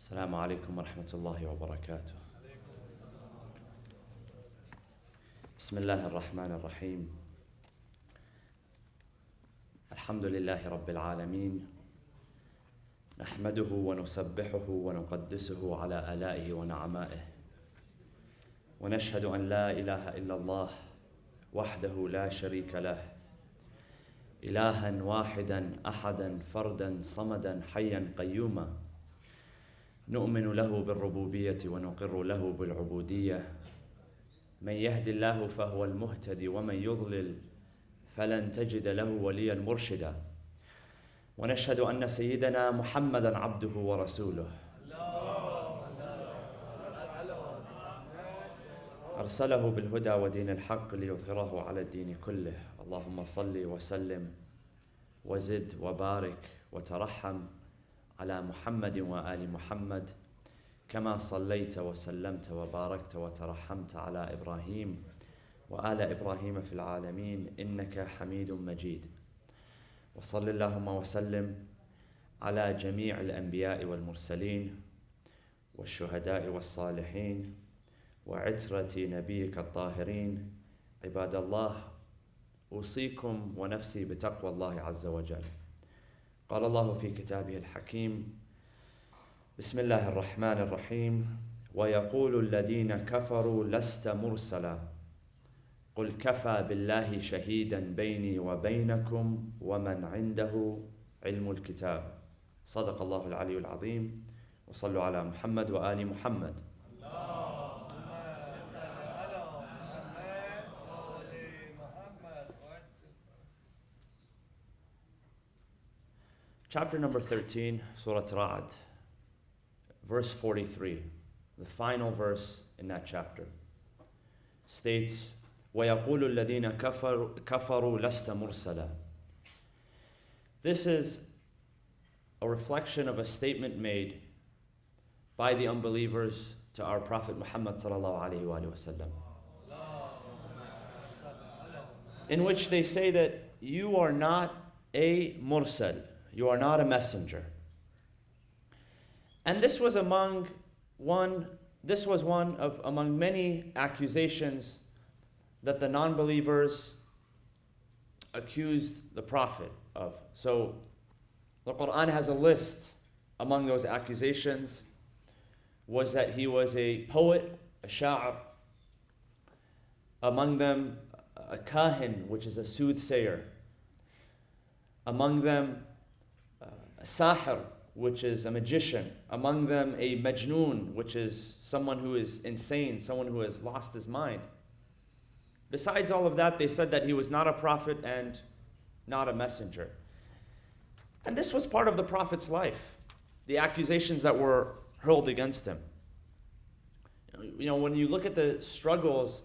السلام عليكم ورحمة الله وبركاته. بسم الله الرحمن الرحيم. الحمد لله رب العالمين، نحمده ونسبحه ونقدسه على آلائه ونعمائه، ونشهد أن لا إله إلا الله وحده لا شريك له، إلها واحدا أحدا فردا صمدا حيا قيوما، نؤمن له بالربوبية ونقر له بالعبودية، من يهد الله فهو المهتدي ومن يضلل فلن تجد له وليا مرشدا، ونشهد أن سيدنا محمدا عبده ورسوله أرسله بالهدى ودين الحق ليظهره على الدين كله. اللهم صل وسلم وزد وبارك وترحم على محمد وآل محمد كما صليت وسلمت وباركت وترحمت على إبراهيم وآل إبراهيم في العالمين إنك حميد مجيد. وصل اللهم وسلم على جميع الأنبياء والمرسلين والشهداء والصالحين وعترة نبيك الطاهرين. عباد الله، أوصيكم ونفسي بتقوى الله عز وجل. قال الله في كتابه الحكيم: بسم الله الرحمن الرحيم: ويقول الذين كفروا لست مرسلا قل كفى بالله شهيدا بيني وبينكم ومن عنده علم الكتاب. صدق الله العلي العظيم. وصلوا على محمد وآل محمد. Chapter number 13, Surah Ra'd, verse 43, the final verse in that chapter, states, وَيَقُولُ الَّذِينَ كَفَرُوا لَسْتَ مُرْسَلًا. This is a reflection of a statement made by the unbelievers to our Prophet Muhammad sallallahu alaihi wasallam, in which they say that you are not a mursal, you are not a messenger. And this was one of among many accusations that the non-believers accused the Prophet of. So the Quran has a list among those accusations, was that he was a poet, a sha'ar. Among them, a kahin, which is a soothsayer. Among them, a sahir, which is a magician. Among them, a majnoon, which is someone who is insane, someone who has lost his mind. Besides all of that, they said that he was not a prophet and not a messenger. And this was part of the Prophet's life, the accusations that were hurled against him. You know, when you look at the struggles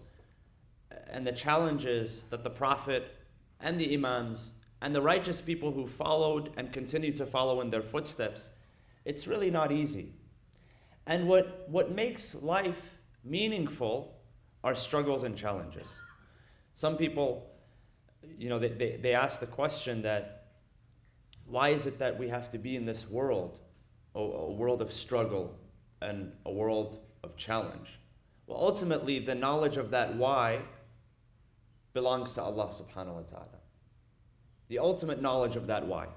and the challenges that the Prophet and the Imams and the righteous people who followed and continue to follow in their footsteps, it's really not easy. And what makes life meaningful are struggles and challenges. Some people, you know, they ask the question that, why is it that we have to be in this world, a world of struggle and a world of challenge? Well, ultimately, the knowledge of that why belongs to Allah subhanahu wa ta'ala. The ultimate knowledge of that why.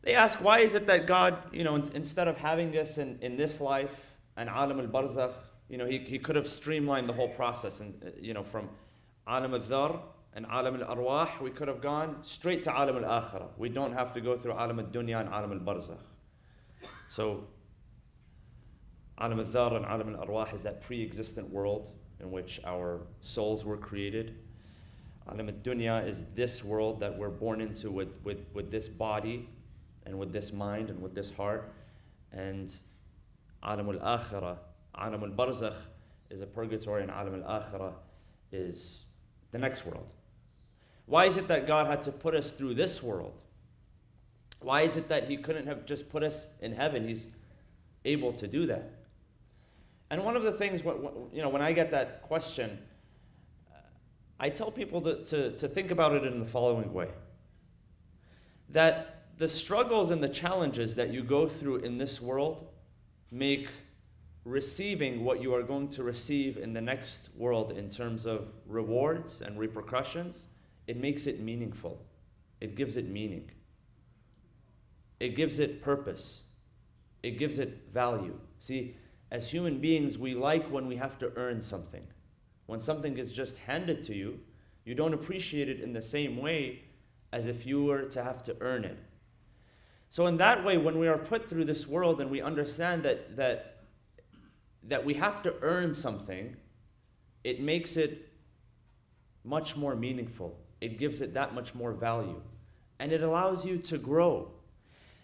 They ask, why is it that God, you know, instead of having this in this life, and alam al-barzakh, you know, he could have streamlined the whole process, and you know, from alam al-dhar and alam al-arwah, we could have gone straight to alam al-akhirah. We don't have to go through alam al-dunya and alam al-barzakh. So, alam al-dhar and alam al-arwah is that pre-existent world in which our souls were created. Alam al-dunya is this world that we're born into with this body and with this mind and with this heart. And alam al-akhirah, alam al-barzakh is a purgatory, and alam al-akhirah is the next world. Why is it that God had to put us through this world? Why is it that he couldn't have just put us in heaven? He's able to do that. And one of the things, you know, when I get that question, I tell people to think about it in the following way. That the struggles and the challenges that you go through in this world make receiving what you are going to receive in the next world in terms of rewards and repercussions, it makes it meaningful. It gives it meaning. It gives it purpose. It gives it value. See, as human beings, we like when we have to earn something. When something is just handed to you, you don't appreciate it in the same way as if you were to have to earn it. So in that way, when we are put through this world and we understand that we have to earn something, it makes it much more meaningful. It gives it that much more value. And it allows you to grow.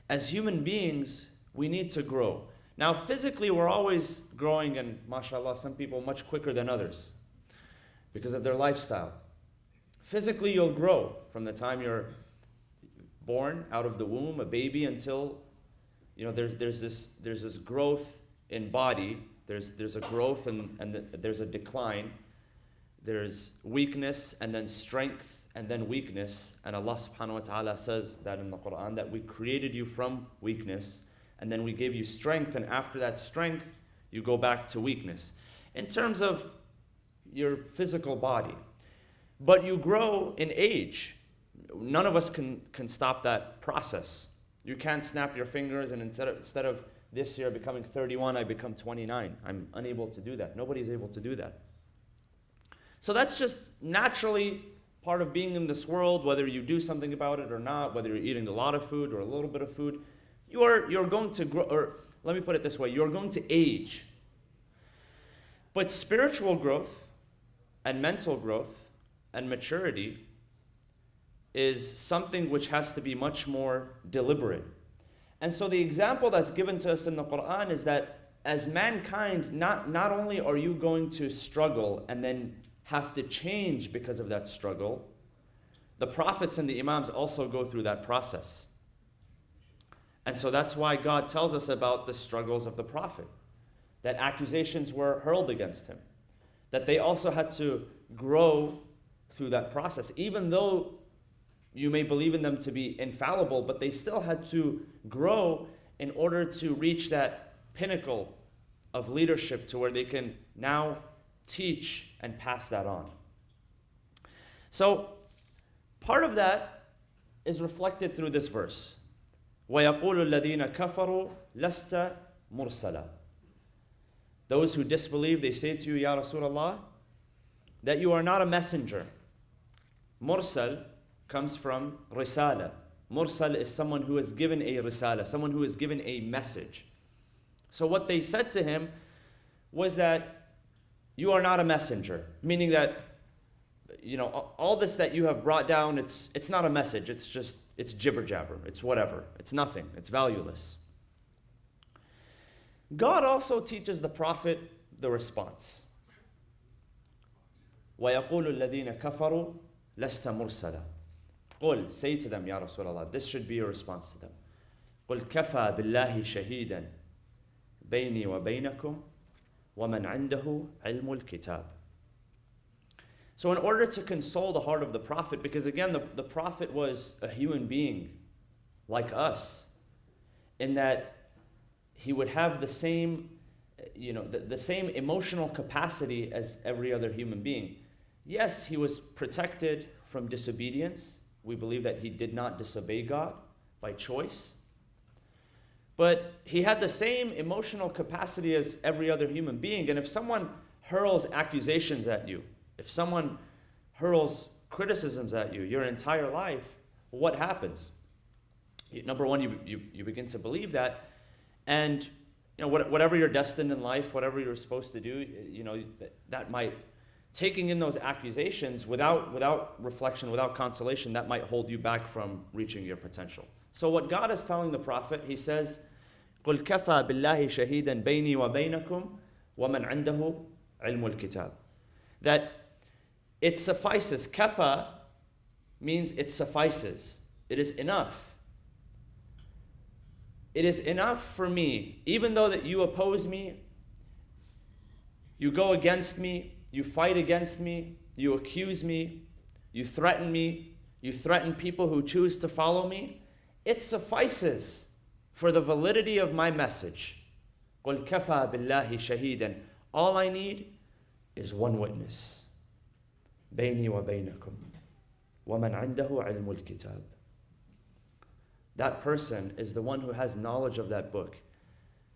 As human beings, we need to grow. Now, physically, we're always growing, and mashallah, some people much quicker than others because of their lifestyle. Physically, you'll grow from the time you're born out of the womb, a baby, until there's this growth in body. There's a growth and there's a decline. There's weakness and then strength and then weakness. And Allah subhanahu wa ta'ala says that in the Quran, that we created you from weakness and then we gave you strength, and after that strength, you go back to weakness. In terms of your physical body. But you grow in age. None of us can stop that process. You can't snap your fingers and instead of this year becoming 31, I become 29. I'm unable to do that. Nobody's able to do that. So that's just naturally part of being in this world, whether you do something about it or not, whether you're eating a lot of food or a little bit of food, you're going to grow, or let me put it this way, you're going to age. But spiritual growth and mental growth and maturity is something which has to be much more deliberate. And so the example that's given to us in the Quran is that as mankind, not only are you going to struggle and then have to change because of that struggle, the prophets and the Imams also go through that process. And so that's why God tells us about the struggles of the Prophet, that accusations were hurled against him, that they also had to grow through that process. Even though you may believe in them to be infallible, but they still had to grow in order to reach that pinnacle of leadership to where they can now teach and pass that on. So part of that is reflected through this verse. وَيَقُولُ الَّذِينَ كَفَرُوا لَسْتَ مُرْسَلًا. Those who disbelieve, they say to you, Ya Rasulullah, that you are not a messenger. Mursal comes from risala. Mursal is someone who is given a risala, someone who is given a message. So what they said to him was that you are not a messenger, meaning that all this that you have brought down, it's not a message, it's jibber jabber, it's whatever, it's nothing, it's valueless. God also teaches the Prophet the response. وَيَقُولُ الَّذِينَ كَفَرُوا لَسْتَ مُرْسَلًا. قُل, say to them, Ya Rasulullah, this should be your response to them. قُلْ كَفَى بِاللَّهِ شَهِيدًا بَيْنِي وَبَيْنَكُمْ وَمَنْ عِنْدَهُ عِلْمُ الْكِتَابِ. So in order to console the heart of the Prophet, because again, the Prophet was a human being like us, in that he would have the same, the same emotional capacity as every other human being. Yes, he was protected from disobedience. We believe that he did not disobey God by choice. But he had the same emotional capacity as every other human being. And if someone hurls accusations at you, if someone hurls criticisms at you your entire life, what happens? Number one, you begin to believe that. And whatever you're destined in life, whatever you're supposed to do, that might, taking in those accusations without reflection, without consolation, that might hold you back from reaching your potential. So what God is telling the Prophet, he says, قُلْ كَفَى بِاللَّهِ شَهِيدًا بَيْنِي وَبَيْنَكُمْ وَمَنْ عِنْدَهُ عِلْمُ الْكِتَابِ. That it suffices. Kafa means it suffices. It is enough. It is enough for me, even though that you oppose me, you go against me, you fight against me, you accuse me, you threaten people who choose to follow me. it suffices for the validity of my message. قُلْ كَفَى بِاللَّهِ شَهِيدًا. All I need is one witness. بَيْنِي وَبَيْنَكُمْ وَمَنْ عِنْدَهُ عِلْمُ الْكِتَابِ. That person is the one who has knowledge of that book.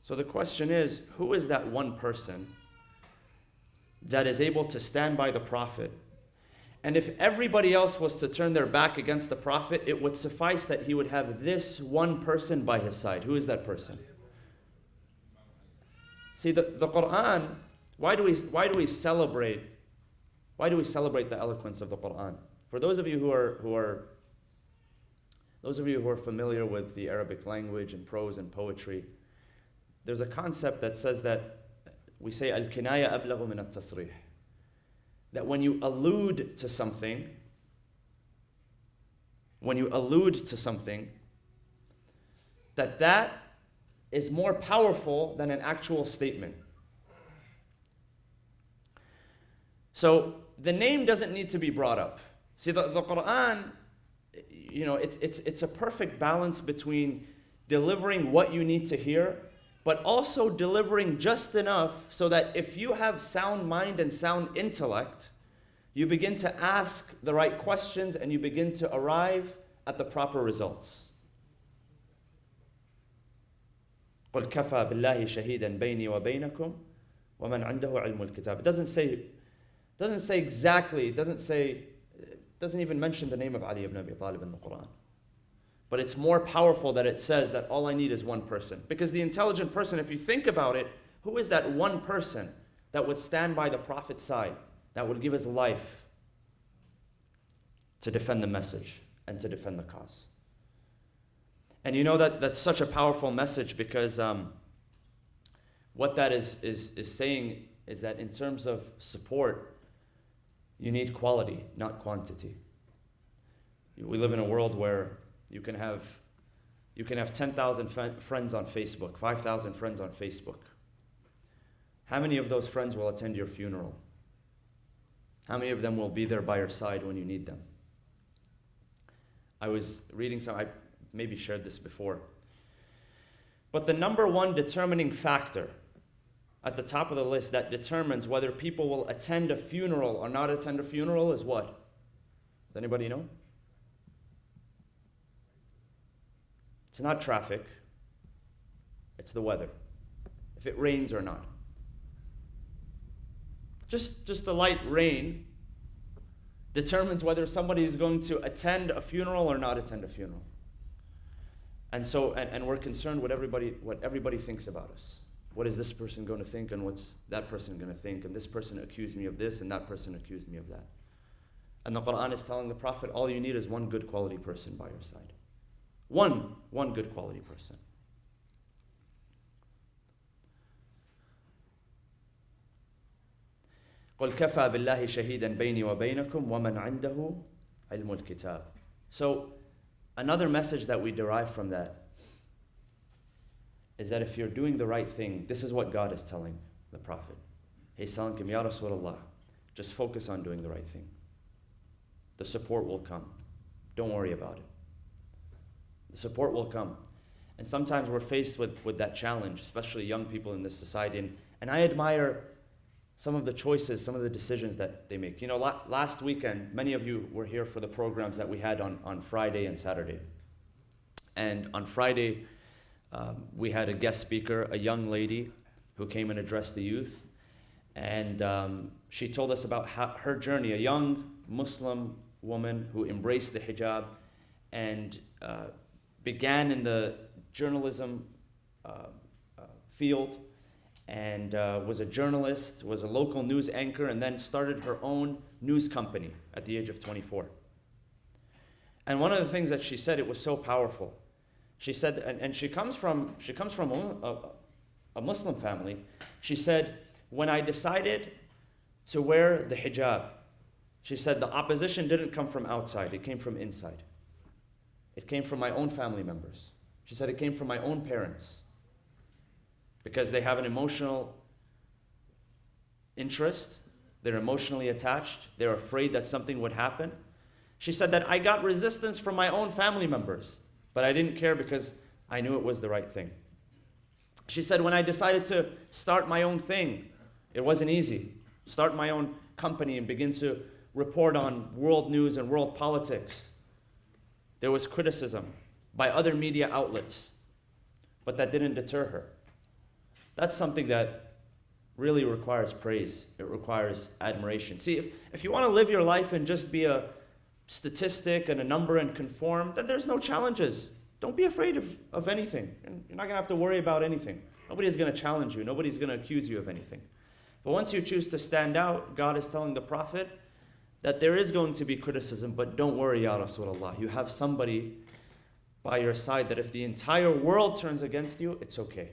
So the question is, who is that one person that is able to stand by the Prophet? And if everybody else was to turn their back against the Prophet, it would suffice that he would have this one person by his side. Who is that person? See, the Quran, why do we celebrate the eloquence of the Quran? For those of you who are familiar with the Arabic language and prose and poetry, there's a concept that says that we say al-kinaya ablagu min at-tasrih. That when you allude to something, that is more powerful than an actual statement. So the name doesn't need to be brought up. See, the Quran, it's a perfect balance between delivering what you need to hear, but also delivering just enough so that if you have sound mind and sound intellect, you begin to ask the right questions and you begin to arrive at the proper results. قُلْ كَفَى بِاللَّهِ شَهِيدًا بَيْنِي وَبَيْنَكُمْ وَمَنْ عِنْدَهُ عِلْمُ الْكِتَابِ. It doesn't say exactly, it doesn't even mention the name of Ali ibn Abi Talib in the Quran. But it's more powerful that it says that all I need is one person. Because the intelligent person, if you think about it, who is that one person that would stand by the Prophet's side, that would give his life to defend the message and to defend the cause? And you know that's such a powerful message because what that is saying is that in terms of support, you need quality, not quantity. We live in a world where you can have 10,000 friends on Facebook, 5,000 friends on Facebook. How many of those friends will attend your funeral? How many of them will be there by your side when you need them? I was reading I maybe shared this before. But the number one determining factor at the top of the list that determines whether people will attend a funeral or not attend a funeral is what? Does anybody know? It's not traffic. It's the weather. If it rains or not. Just the light rain determines whether somebody is going to attend a funeral or not attend a funeral. And so, and we're concerned what everybody thinks about us. What is this person going to think and what's that person going to think? And this person accused me of this and that person accused me of that. And the Quran is telling the Prophet, all you need is one good quality person by your side. One good quality person. قُلْ كَفَى بِاللَّهِ شَهِيدًا بَيْنِي وَبَيْنَكُمْ وَمَنْ عِنْدَهُ عِلْمُ الْكِتَابِ. So, another message that we derive from that is that if you're doing the right thing, this is what God is telling the Prophet. He's telling him, Ya Rasulullah, just focus on doing the right thing. The support will come. Don't worry about it. The support will come. And sometimes we're faced with that challenge, especially young people in this society. And I admire some of the choices, some of the decisions that they make. You know, last weekend, many of you were here for the programs that we had on Friday and Saturday. And on Friday, we had a guest speaker, a young lady who came and addressed the youth. And she told us about her journey, a young Muslim woman who embraced the hijab and began in the journalism field and was a journalist, was a local news anchor, and then started her own news company at the age of 24. And one of the things that she said, it was so powerful. She said, and she comes from a Muslim family. She said, when I decided to wear the hijab, she said the opposition didn't come from outside, it came from inside. It came from my own family members. She said it came from my own parents because they have an emotional interest, they're emotionally attached, they're afraid that something would happen. She said that I got resistance from my own family members. But I didn't care because I knew it was the right thing. She said, when I decided to start my own thing, it wasn't easy. Start my own company and begin to report on world news and world politics. There was criticism by other media outlets, but that didn't deter her. That's something that really requires praise. It requires admiration. See, if you want to live your life and just be a statistic and a number and conform, then there's no challenges. Don't be afraid of anything. You're not going to have to worry about anything. Nobody's going to challenge you. Nobody's going to accuse you of anything. But once you choose to stand out, God is telling the Prophet that there is going to be criticism, but don't worry, Ya Rasulullah. You have somebody by your side that if the entire world turns against you, it's okay.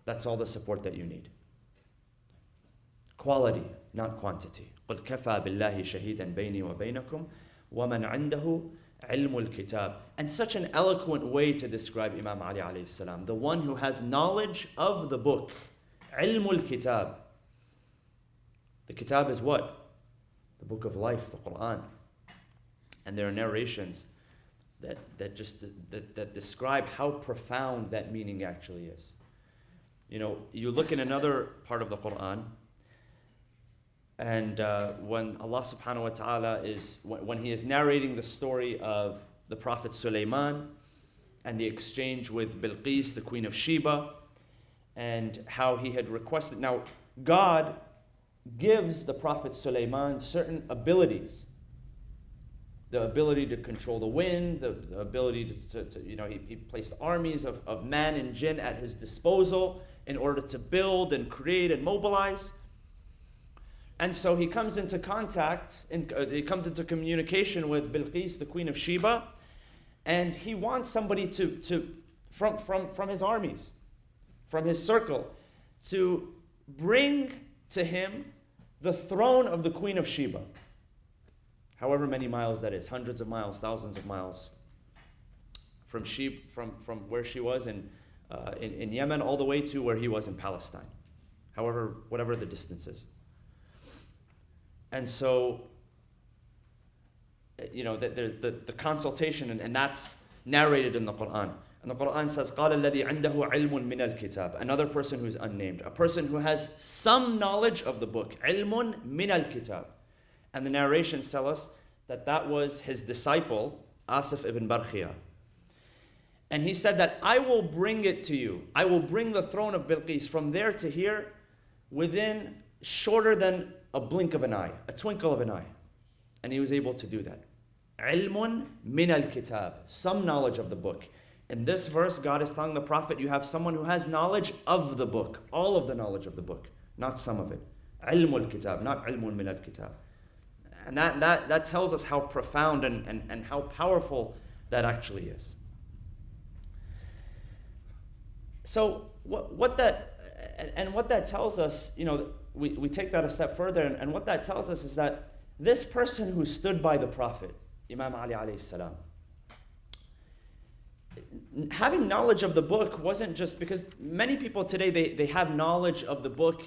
That's all the support that you need. Quality, not quantity. قُلْ كَفَى بِاللَّهِ شَهِيدًا بَيْنِي وَبَيْنَكُمْ وَمَنْ عِنْدَهُ عِلْمُ الْكِتَابِ. And such an eloquent way to describe Imam Ali alayhi salam, the one who has knowledge of the book. عِلْمُ الْكِتَابِ. The kitab is what? The book of life, the Quran. And there are narrations that describe how profound that meaning actually is. You know, you look in another part of the Quran, and when Allah subhanahu wa ta'ala when he is narrating the story of the Prophet Sulaiman and the exchange with Bilqis, the Queen of Sheba, and how he had requested. Now, God gives the Prophet Sulaiman certain abilities. The ability to control the wind, the ability to he placed armies of man and jinn at his disposal in order to build and create and mobilize. And so he comes into he comes into communication with Bilqis, the Queen of Sheba, and he wants somebody from his armies, from his circle, to bring to him the throne of the Queen of Sheba. However many miles that is, hundreds of miles, thousands of miles, from where she was in Yemen all the way to where he was in Palestine. Whatever the distance is. And so, there's the consultation, and that's narrated in the Quran. And the Quran says, قَالَ الَّذِي عِنْدَهُ عِلْمٌ مِنَ الْكِتَابِ. Another person who's unnamed, a person who has some knowledge of the book. عِلْمٌ مِنَ الْكِتَابِ. And the narrations tell us that was his disciple, Asif ibn Barkhia. And he said that I will bring it to you. I will bring the throne of Bilqis from there to here within shorter than a blink of an eye, a twinkle of an eye. And he was able to do that. Ilmun min al-kitab, some knowledge of the book. In this verse, God is telling the Prophet, you have someone who has knowledge of the book, all of the knowledge of the book, not some of it. Ilmul kitab, not ilmun min al-kitab. And that tells us how profound and how powerful that actually is. So what that tells us, we take that a step further, and what that tells us is that this person who stood by the Prophet, Imam Ali alayhi salam, having knowledge of the book wasn't just because many people today, they have knowledge of the book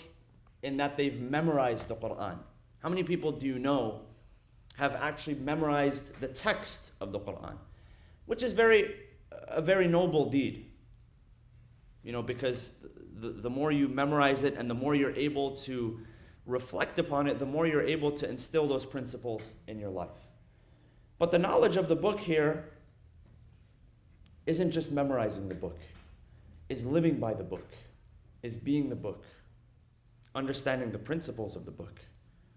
in that they've memorized the Quran. How many people do you know have actually memorized the text of the Quran? Which is a very noble deed. Because the more you memorize it and the more you're able to reflect upon it, the more you're able to instill those principles in your life. But the knowledge of the book here isn't just memorizing the book, is living by the book, is being the book, understanding the principles of the book.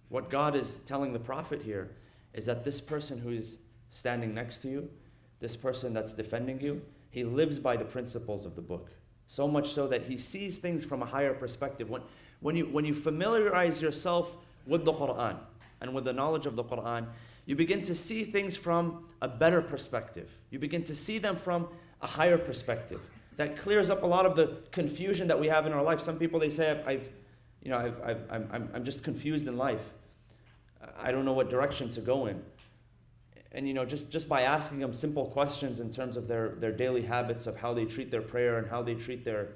What God is telling the Prophet here is that this person who is standing next to you, this person that's defending you, he lives by the principles of the book. So much so that he sees things from a higher perspective. When you familiarize yourself with the Quran and with the knowledge of the Quran, you begin to see things from a better perspective. You begin to see them from a higher perspective. That clears up a lot of the confusion that we have in our life. Some people, they say, I'm just confused in life. I don't know what direction to go in. And just by asking them simple questions in terms of their daily habits of how they treat their prayer and how they treat their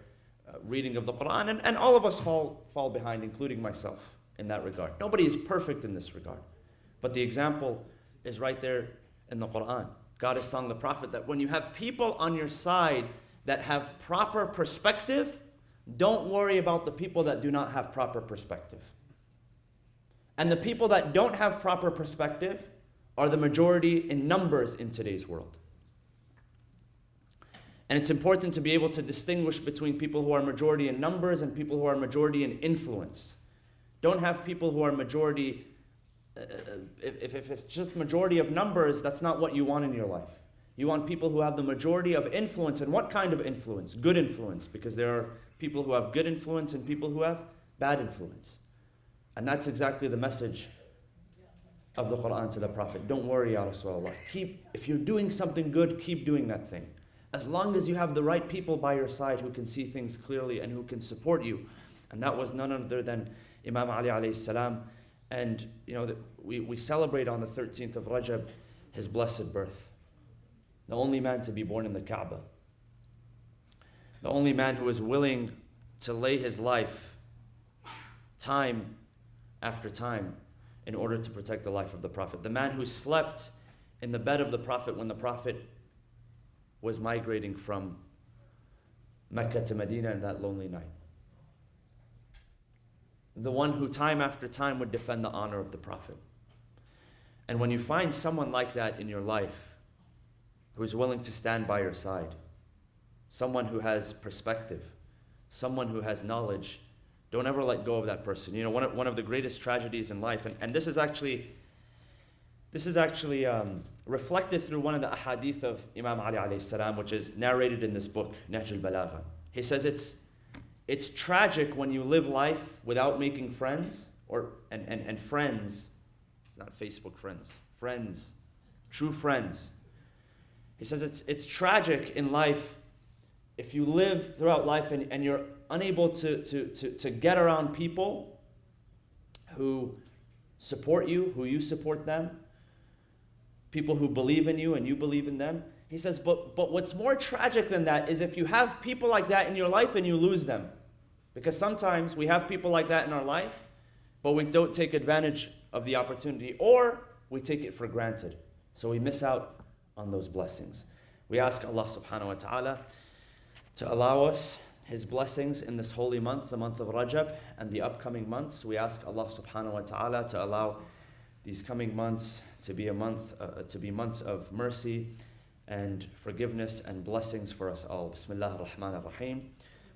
reading of the Quran, and all of us fall behind, including myself, in that regard. Nobody is perfect in this regard. But the example is right there in the Quran. God is telling the Prophet that when you have people on your side that have proper perspective, don't worry about the people that do not have proper perspective. And the people that don't have proper perspective are the majority in numbers in today's world. And it's important to be able to distinguish between people who are majority in numbers and people who are majority in influence. Don't have people who are majority, if it's just majority of numbers, that's not what you want in your life. You want people who have the majority of influence. And what kind of influence? Good influence, because there are people who have good influence and people who have bad influence. And that's exactly the message of the Quran to the Prophet. Don't worry, Ya Rasulullah. If you're doing something good, keep doing that thing. As long as you have the right people by your side who can see things clearly and who can support you. And that was none other than Imam Ali alayhi salam. And we celebrate on the 13th of Rajab his blessed birth. The only man to be born in the Kaaba. The only man who was willing to lay his life time after time in order to protect the life of the Prophet. The man who slept in the bed of the Prophet when the Prophet was migrating from Mecca to Medina in that lonely night. The one who time after time would defend the honor of the Prophet. And when you find someone like that in your life, who is willing to stand by your side, someone who has perspective, someone who has knowledge, don't ever let go of that person. One of the greatest tragedies in life, and this is actually reflected through one of the ahadith of Imam Ali alayhi salam, which is narrated in this book, Nahj al-Balagha. He says it's tragic when you live life without making friends, and friends, it's not Facebook friends, true friends. He says it's tragic in life if you live throughout life and you're unable to get around people who support you, who you support them, people who believe in you and you believe in them. He says, but what's more tragic than that is if you have people like that in your life and you lose them. Because sometimes we have people like that in our life, but we don't take advantage of the opportunity, or we take it for granted. So we miss out on those blessings. We ask Allah subhanahu wa ta'ala to allow us His blessings in this holy month, the month of Rajab, and the upcoming months. We ask Allah subhanahu wa ta'ala to allow these coming months to be months of mercy and forgiveness and blessings for us all. Bismillah ar-Rahman ar-Rahim.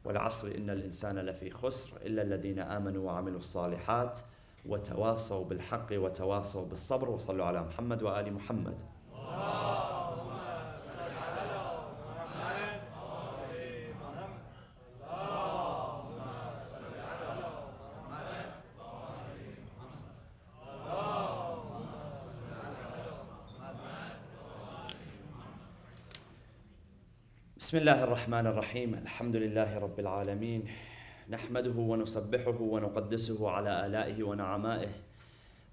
وَالْعَصْرِ إِنَّ الْإِنسَانَ لَفِي خُسْرٍ إِلَّا الَّذِينَ آمَنُوا وَعَمِلُوا الصَّالِحَاتِ وَتَوَاصَوْا بِالْحَقِّ وَتَوَاصَوْا بِالصَّبْرِ وَصَلُّوا عَلَى مُحَمَّدٍ وَآلِ مُحَمَّدٍ. بسم الله الرحمن الرحيم الحمد لله رب العالمين نحمده ونسبحه ونقدسه على آلائه ونعمائه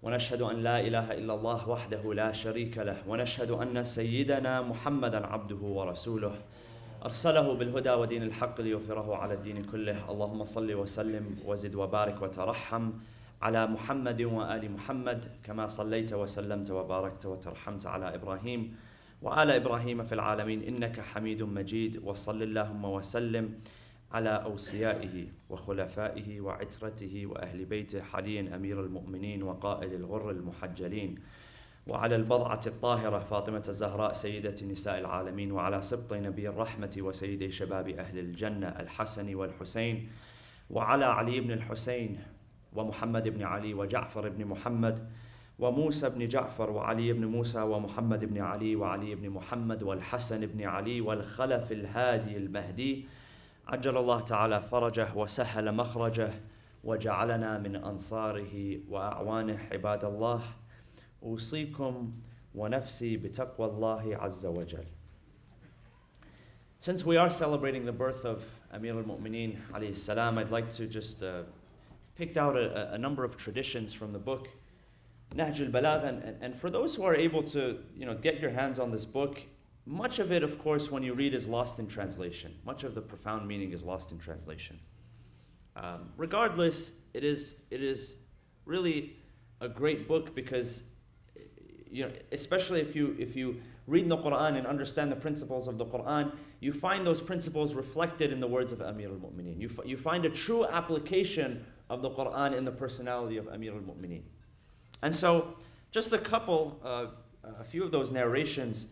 ونشهد أن لا إله إلا الله وحده لا شريك له ونشهد أن سيدنا محمدا عبده ورسوله أرسله بالهدى ودين الحق ليظهره على الدين كله. اللهم صل وسلم وزد وبارك وترحم على محمد وآل محمد كما صليت وسلمت وباركت وترحمت على إبراهيم وآل إبراهيم في العالمين إنك حميد مجيد. وصل اللهم وسلم على أوصيائه وخلفائه وعترته وأهل بيته حلي أمير المؤمنين وقائد الغر المحجلين وعلى البضعة الطاهرة فاطمة الزهراء سيدة نساء العالمين وعلى سبط نبي الرحمة وسيد شباب أهل الجنة الحسن والحسين وعلى علي بن الحسين ومحمد بن علي وجعفر بن محمد وموسى بن جعفر وعلي بن موسى ومحمد بن علي وعلي بن محمد والحسن بن علي والخلف الهادي المهدي عجل الله تعالى فرجه وسهل مخرجه وجعلنا من أنصاره وأعوانه. عباد الله أوصيكم ونفسي بتقوى الله عز وجل. Since we are celebrating the birth of Amir al-Mu'mineen alayhi salam, I'd like to just pick out a number of traditions from the book Nahj al-Balagha, and for those who are able to get your hands on this book, much of it, of course, when you read is lost in translation. Much of the profound meaning is lost in translation. Regardless, it is really a great book because especially if you read the Quran and understand the principles of the Quran, you find those principles reflected in the words of Amir al-Mu'mineen. You find a true application of the Quran in the personality of Amir al-Mu'mineen. And so, just a few of those narrations.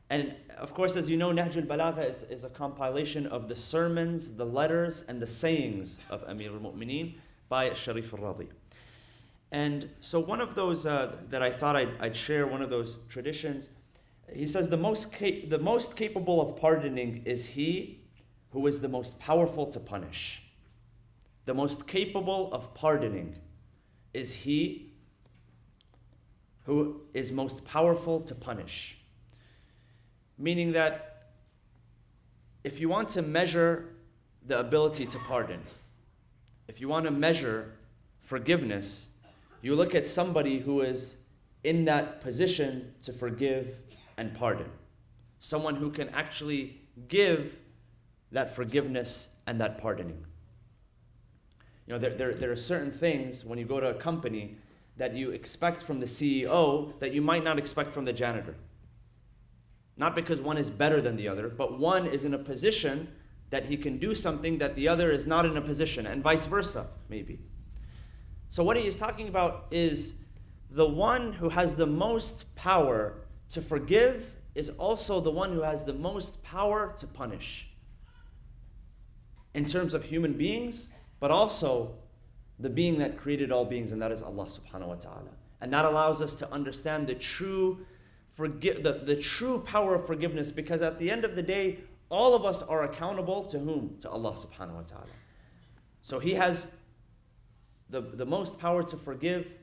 And of course, as you know, Nahj al-Balagha is a compilation of the sermons, the letters, and the sayings of Amir al-Mu'mineen by Sharif al-Radi. And so one of those that I thought I'd share, one of those traditions, he says, the most capable of pardoning is he who is the most powerful to punish. The most capable of pardoning is he who is most powerful to punish. Meaning that if you want to measure the ability to pardon, if you want to measure forgiveness, you look at somebody who is in that position to forgive and pardon. Someone who can actually give that forgiveness and that pardoning. You know, there are certain things when you go to a company that you expect from the CEO that you might not expect from the janitor. Not because one is better than the other, but one is in a position that he can do something that the other is not in a position, and vice versa, maybe. So what he is talking about is the one who has the most power to forgive is also the one who has the most power to punish. In terms of human beings, but also the being that created all beings, and that is Allah subhanahu wa ta'ala. And that allows us to understand the true power of forgiveness, because at the end of the day, all of us are accountable to whom? To Allah subhanahu wa ta'ala. So He has the most power to forgive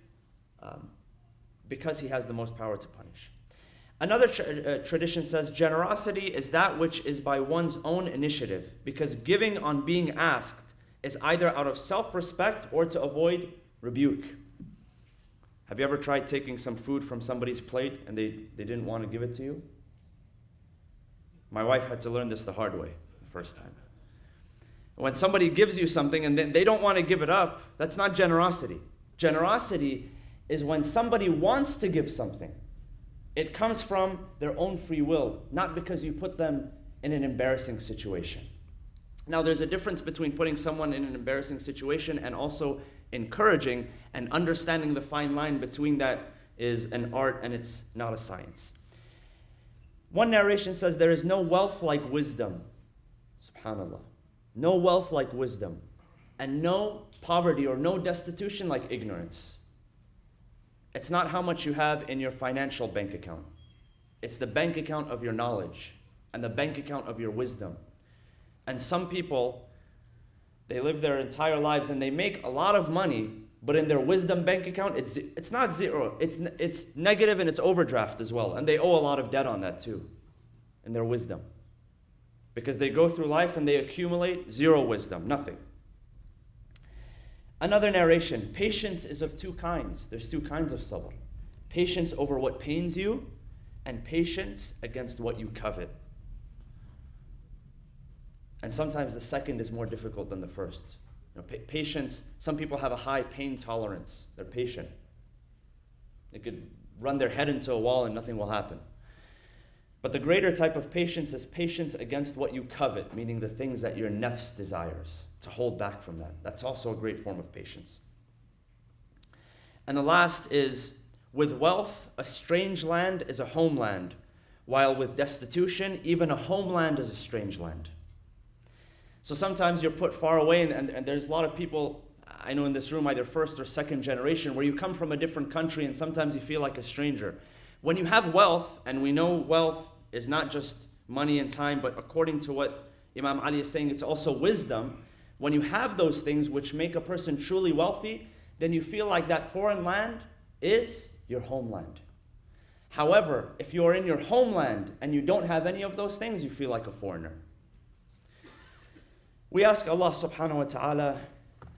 because He has the most power to punish. Another tradition says, generosity is that which is by one's own initiative, because giving on being asked is either out of self-respect or to avoid rebuke. Have you ever tried taking some food from somebody's plate and they didn't want to give it to you? My wife had to learn this the hard way the first time. When somebody gives you something and then they don't want to give it up, that's not generosity. Generosity is when somebody wants to give something. It comes from their own free will, not because you put them in an embarrassing situation. Now, there's a difference between putting someone in an embarrassing situation and also encouraging and understanding the fine line between that is an art and it's not a science. One narration says, there is no wealth like wisdom. SubhanAllah. No wealth like wisdom. And no poverty or no destitution like ignorance. It's not how much you have in your financial bank account. It's the bank account of your knowledge and the bank account of your wisdom. And some people, they live their entire lives and they make a lot of money, but in their wisdom bank account, it's not zero. It's negative and it's overdraft as well. And they owe a lot of debt on that too, in their wisdom. Because they go through life and they accumulate zero wisdom, nothing. Another narration, patience is of two kinds. There's two kinds of sabr. Patience over what pains you, and patience against what you covet. And sometimes the second is more difficult than the first. You know, patience, some people have a high pain tolerance. They're patient. They could run their head into a wall and nothing will happen. But the greater type of patience is patience against what you covet, meaning the things that your nafs desires, to hold back from that. That's also a great form of patience. And the last is, with wealth, a strange land is a homeland, while with destitution, even a homeland is a strange land. So sometimes you're put far away, and there's a lot of people, I know in this room, either first or second generation, where you come from a different country and sometimes you feel like a stranger. When you have wealth, and we know wealth is not just money and time, but according to what Imam Ali is saying, it's also wisdom. When you have those things which make a person truly wealthy, then you feel like that foreign land is your homeland. However, if you are in your homeland and you don't have any of those things, you feel like a foreigner. We ask Allah subhanahu wa ta'ala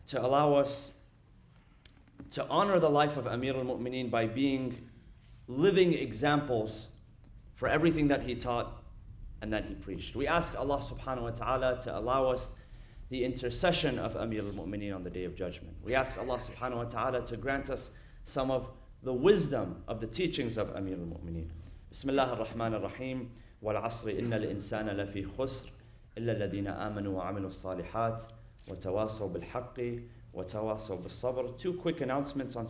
to allow us to honor the life of Amir al-Mu'mineen by being living examples for everything that he taught and that he preached. We ask Allah subhanahu wa ta'ala to allow us the intercession of Amir al-Mu'mineen on the Day of Judgment. We ask Allah subhanahu wa ta'ala to grant us some of the wisdom of the teachings of Amir al-Mu'mineen. بسم الله الرحمن الرحيم والعصر إن الإنسان لفي خسر إلا الذين آمنوا وعملوا الصالحات وتواصوا بالحق وتواصوا بالصبر. Two quick announcements on